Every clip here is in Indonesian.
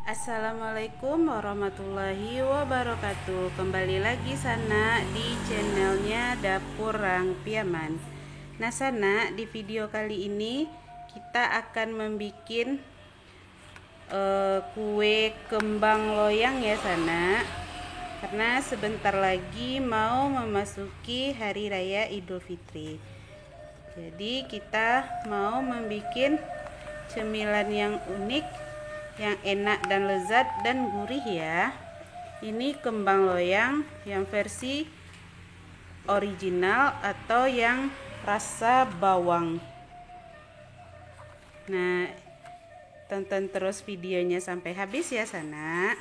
Assalamualaikum warahmatullahi wabarakatuh. Kembali lagi Sana di channelnya Dapur Rang Piaman. Nah Sana, di video kali ini kita akan membuat kue kembang loyang ya Sana. Karena sebentar lagi mau memasuki Hari Raya Idul Fitri. Jadi kita mau membuat cemilan yang unik, yang enak dan lezat dan gurih ya. Ini kembang loyang yang versi original atau yang rasa bawang. Nah, tonton terus videonya sampai habis ya Sana.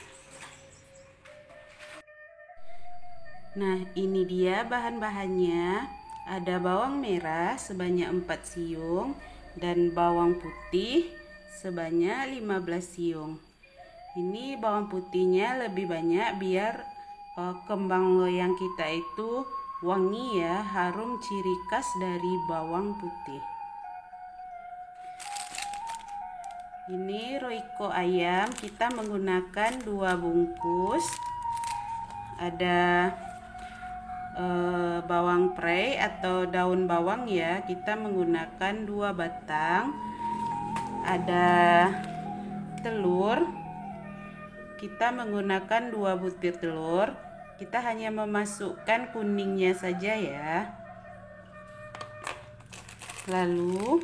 Nah, ini dia bahan-bahannya. Ada bawang merah sebanyak 4 siung dan bawang putih sebanyak 15 siung. Ini bawang putihnya lebih banyak biar kembang loyang kita itu wangi ya, harum ciri khas dari bawang putih. Ini Royco ayam, kita menggunakan 2 bungkus. Ada bawang prei atau daun bawang ya, kita menggunakan 2 batang. Ada telur, kita menggunakan 2 butir telur. Kita hanya memasukkan kuningnya saja ya. Lalu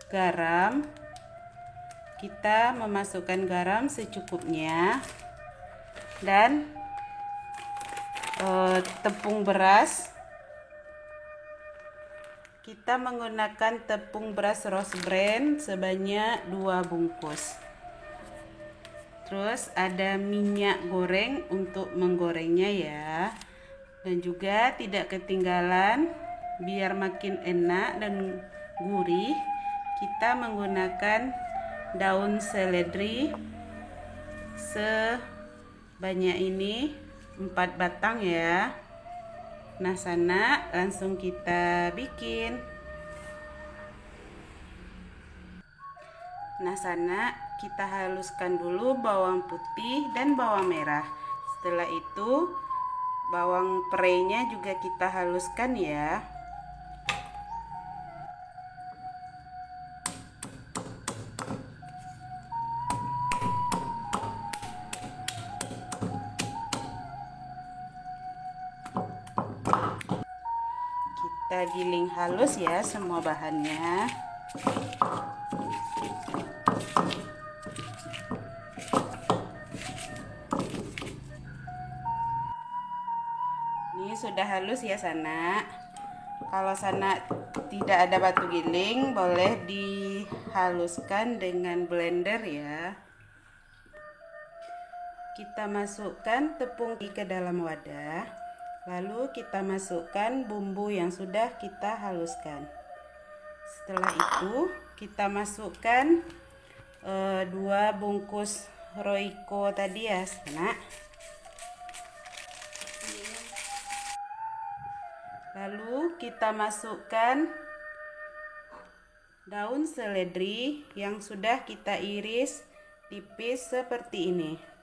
garam, kita memasukkan garam secukupnya. Dan tepung beras, kita menggunakan tepung beras Rose Bran sebanyak 2 bungkus. Terus ada minyak goreng untuk menggorengnya ya. Dan juga tidak ketinggalan, biar makin enak dan gurih, kita menggunakan daun seledri sebanyak ini, 4 batang ya. Nah Sana, langsung kita bikin. Nah Sana, kita haluskan dulu bawang putih dan bawang merah. Setelah itu bawang prei-nya juga kita haluskan ya. Kita giling halus ya semua bahannya. Ini sudah halus ya Sana. Kalau Sana tidak ada batu giling, boleh dihaluskan dengan blender ya. Kita masukkan tepung ke dalam wadah. Lalu kita masukkan bumbu yang sudah kita haluskan. Setelah itu kita masukkan 2 bungkus Royco tadi ya Sana. Lalu kita masukkan daun seledri yang sudah kita iris tipis seperti ini.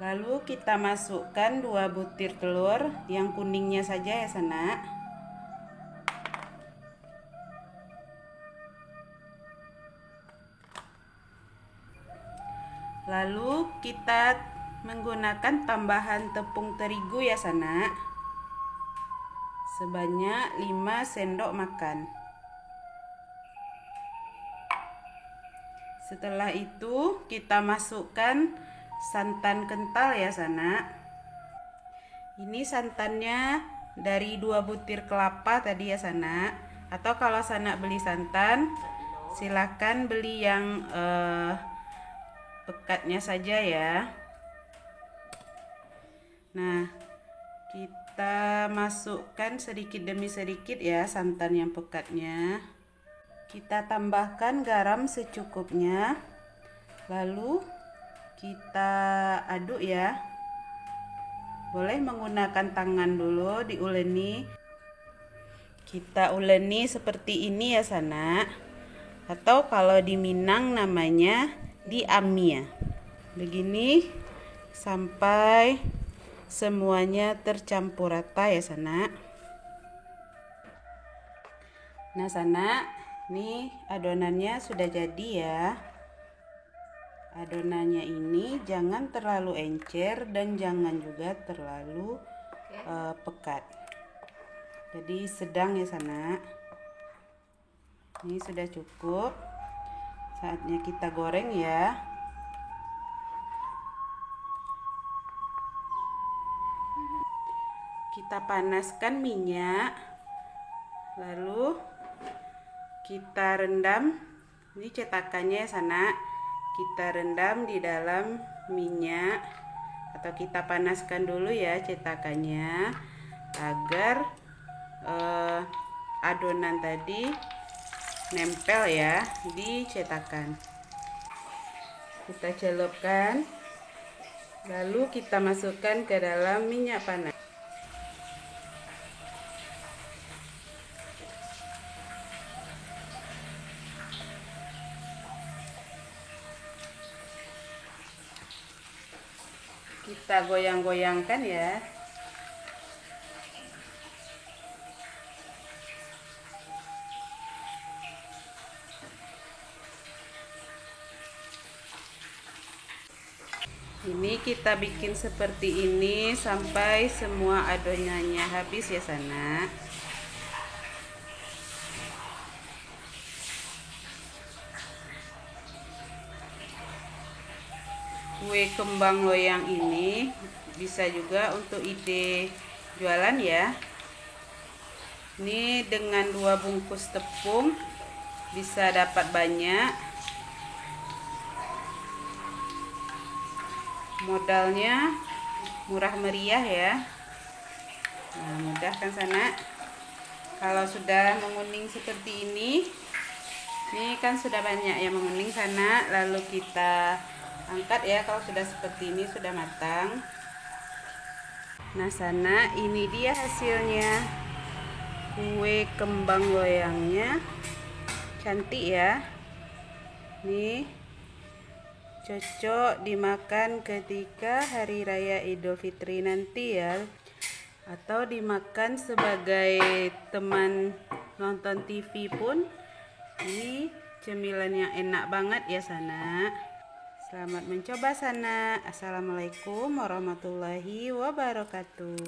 Lalu kita masukkan 2 butir telur yang kuningnya saja ya Sana. Lalu kita menggunakan tambahan tepung terigu ya Sana, sebanyak 5 sendok makan. Setelah itu kita masukkan santan kental ya Sana. Ini santannya dari 2 butir kelapa tadi ya Sana. Atau kalau Sana beli santan, silahkan beli yang pekatnya saja ya. Nah, kita masukkan sedikit demi sedikit ya santan yang pekatnya. Kita tambahkan garam secukupnya. Lalu kita aduk ya. Boleh menggunakan tangan dulu, diuleni. Kita uleni seperti ini ya Sana. Atau kalau di Minang namanya diamia. Begini sampai semuanya tercampur rata ya Sana. Nah Sana, nih adonannya sudah jadi ya. Adonannya ini jangan terlalu encer dan jangan juga terlalu pekat. Jadi sedang ya Sana. Ini sudah cukup. Saatnya kita goreng ya. Kita panaskan minyak. Lalu kita rendam. Ini cetakannya ya Sana. Kita rendam di dalam minyak atau kita panaskan dulu ya cetakannya agar adonan tadi nempel ya di cetakan. Kita celupkan, lalu kita masukkan ke dalam minyak panas. Kita goyang-goyangkan ya. Ini kita bikin seperti ini sampai semua adonannya habis ya Sana. Kue kembang loyang ini bisa juga untuk ide jualan ya. Ini dengan 2 bungkus tepung bisa dapat banyak. Modalnya murah meriah ya. Nah, mudah kan Sana? Kalau sudah menguning seperti ini kan sudah banyak yang menguning Sana. Lalu kita angkat ya kalau sudah seperti ini, sudah matang. Nah Sana, ini dia hasilnya. Kue kembang loyangnya cantik ya. Nih, cocok dimakan ketika hari raya Idul Fitri nanti ya. Atau dimakan sebagai teman nonton TV pun. Ini cemilan yang enak banget ya Sana. Selamat mencoba Sana. Assalamualaikum warahmatullahi wabarakatuh.